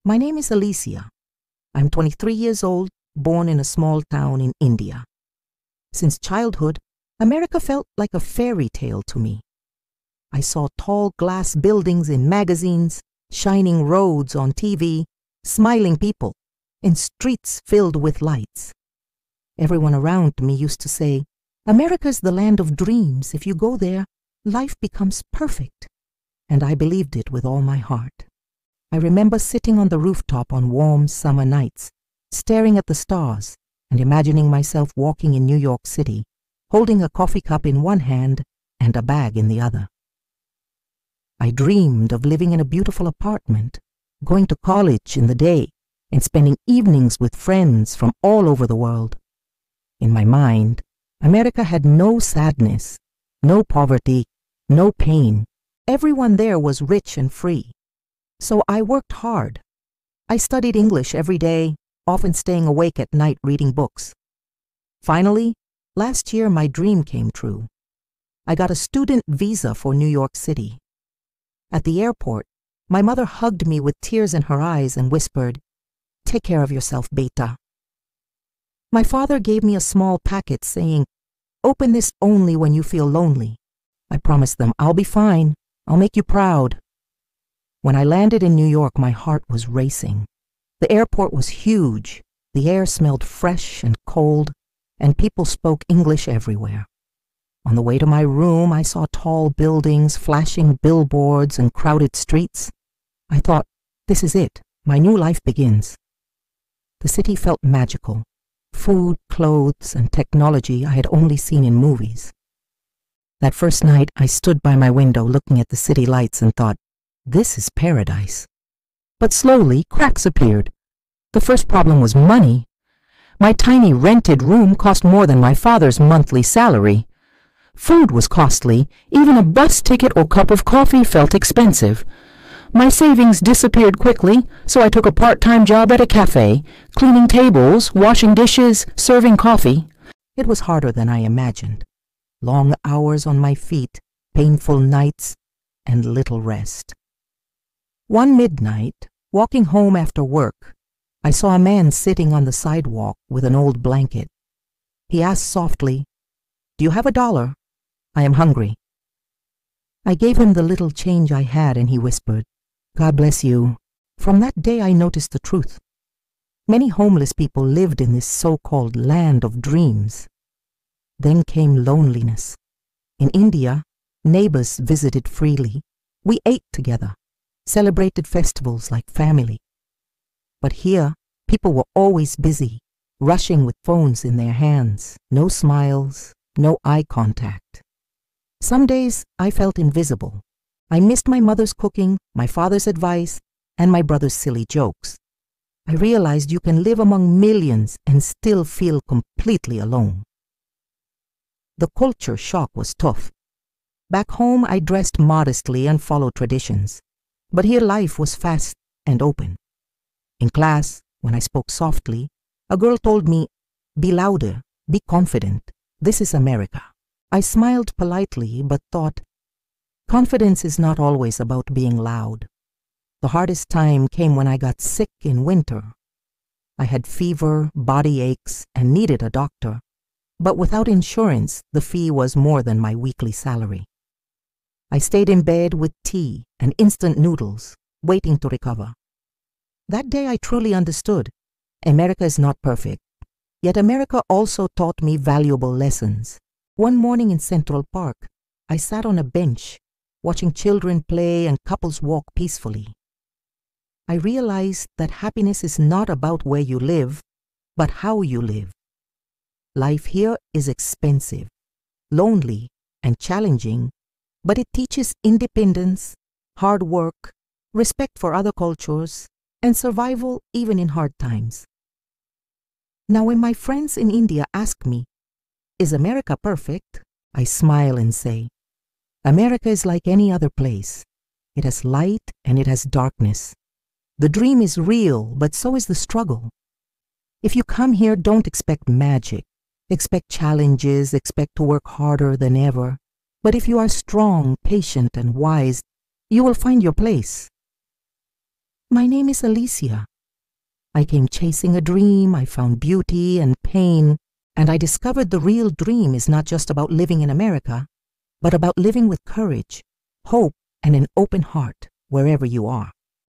My name is Alicia. I'm 23 years old, born in a small town in India. Since childhood, America felt like a fairy tale to me. I saw tall glass buildings in magazines, shining roads on TV, smiling people, and streets filled with lights. Everyone around me used to say, "America's the land of dreams. If you go there, life becomes perfect." And I believed it with all my heart. I remember sitting on the rooftop on warm summer nights, staring at the stars and imagining myself walking in New York City, holding a coffee cup in one hand and a bag in the other. I dreamed of living in a beautiful apartment, going to college in the day, and spending evenings with friends from all over the world. In my mind, America had no sadness, no poverty, no pain. Everyone there was rich and free. So I worked hard. I studied English every day, often staying awake at night reading books. Finally, last year my dream came true. I got a student visa for New York City. At the airport, my mother hugged me with tears in her eyes and whispered, "Take care of yourself, beta." My father gave me a small packet saying, "Open this only when you feel lonely." I promised them, "I'll be fine. I'll make you proud." When I landed in New York, my heart was racing. The airport was huge, the air smelled fresh and cold, and people spoke English everywhere. On the way to my room, I saw tall buildings, flashing billboards, and crowded streets. I thought, this is it. My new life begins. The city felt magical. Food, clothes, and technology I had only seen in movies. That first night, I stood by my window looking at the city lights and thought, this is paradise. But slowly, cracks appeared. The first problem was money. My tiny rented room cost more than my father's monthly salary. Food was costly. Even a bus ticket or cup of coffee felt expensive. My savings disappeared quickly, so I took a part-time job at a cafe, cleaning tables, washing dishes, serving coffee. It was harder than I imagined. Long hours on my feet, painful nights, and little rest. One midnight, walking home after work, I saw a man sitting on the sidewalk with an old blanket. He asked softly, "Do you have $1? I am hungry." I gave him the little change I had, and he whispered, "God bless you." From that day I noticed the truth. Many homeless people lived in this so-called land of dreams. Then came loneliness. In India, neighbors visited freely. We ate together, celebrated festivals like family. But here, people were always busy, rushing with phones in their hands, no smiles, no eye contact. Some days I felt invisible. I missed my mother's cooking, my father's advice, and my brother's silly jokes. I realized you can live among millions and still feel completely alone. The culture shock was tough. Back home, I dressed modestly and followed traditions. But here life was fast and open. In class, when I spoke softly, a girl told me, "Be louder, be confident. This is America." I smiled politely, but thought, confidence is not always about being loud. The hardest time came when I got sick in winter. I had fever, body aches, and needed a doctor. But without insurance, the fee was more than my weekly salary. I stayed in bed with tea and instant noodles, waiting to recover. That day I truly understood. America is not perfect. Yet America also taught me valuable lessons. One morning in Central Park, I sat on a bench, watching children play and couples walk peacefully. I realized that happiness is not about where you live, but how you live. Life here is expensive, lonely, and challenging, but it teaches independence, hard work, respect for other cultures, and survival even in hard times. Now, when my friends in India ask me, "Is America perfect?" I smile and say, "America is like any other place. It has light and it has darkness. The dream is real, but so is the struggle. If you come here, don't expect magic. Expect challenges, expect to work harder than ever. But if you are strong, patient, and wise, you will find your place." My name is Alicia. I came chasing a dream, I found beauty and pain, and I discovered the real dream is not just about living in America, but about living with courage, hope, and an open heart wherever you are.